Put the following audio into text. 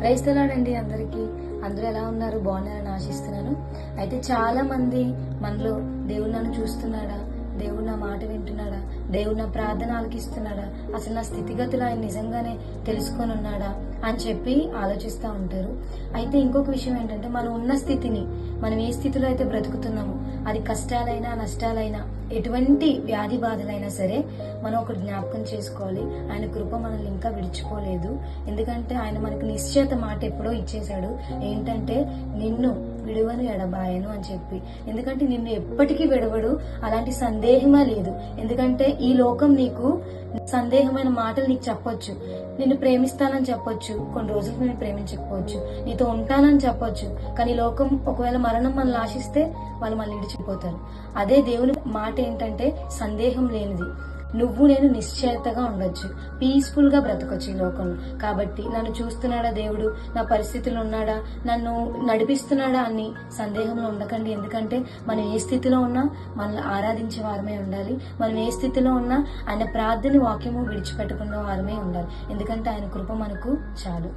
Praise the lord అండి అందరికీ. అందరూ ఎలా ఉన్నారు? బాగున్నారని ఆశిస్తున్నాను. అయితే చాలా మంది మనలో దేవుడు నన్ను చూస్తున్నాడా, దేవుడు నా మాట వింటున్నాడా, దేవుడు నా ప్రార్థన ఆలకిస్తున్నాడా, అసలు నా స్థితిగతులు ఆయన నిజంగానే తెలుసుకొని ఉన్నాడా అని చెప్పి ఆలోచిస్తూ ఉంటారు. అయితే ఇంకొక విషయం ఏంటంటే, మనం ఉన్న స్థితిని, మనం ఏ స్థితిలో అయితే బ్రతుకుతున్నామో, అది కష్టాలైనా నష్టాలైనా ఎటువంటి వ్యాధి బాధలైనా సరే మనం ఒకటి జ్ఞాపకం చేసుకోవాలి, ఆయన కృప మనల్ని ఇంకా విడిచిపోలేదు. ఎందుకంటే ఆయన మనకు నిశ్చయిత మాట ఎప్పుడో ఇచ్చేశాడు, ఏంటంటే నిన్ను విడువను ఎడబాయను అని చెప్పి. ఎందుకంటే నిన్ను ఎప్పటికీ విడవడు, అలాంటి సందేహమే లేదు. ఎందుకంటే ఈ లోకం నీకు సందేహమైన మాటలు నీకు చెప్పొచ్చు, నిన్ను ప్రేమిస్తానని చెప్పొచ్చు, కొన్ని రోజులకు నేను ప్రేమించకపోవచ్చు, నీతో ఉంటానని చెప్పొచ్చు, కానీ లోకం ఒకవేళ మరణం మనల్ని ఆశిస్తే వాళ్ళు మళ్ళీ విడిచిపోతారు. అదే దేవుని మాట ఏంటంటే సందేహం లేనిది, నువ్వు నేను నిశ్చయతగా ఉండొచ్చు, పీస్ఫుల్ గా బ్రతకొచ్చు ఈ లోకంలో. కాబట్టి నన్ను చూస్తున్నాడా దేవుడు, నా పరిస్థితులు ఉన్నాడా, నన్ను నడిపిస్తున్నాడా అని సందేహంలో ఉండకండి. ఎందుకంటే మనం ఏ స్థితిలో ఉన్నా మనల్ని ఆరాధించే వారమే ఉండాలి. మనం ఏ స్థితిలో ఉన్నా ఆయన ప్రార్థన వాక్యము విడిచిపెట్టకుండా వారమే ఉండాలి. ఎందుకంటే ఆయన కృప మనకు చాలు.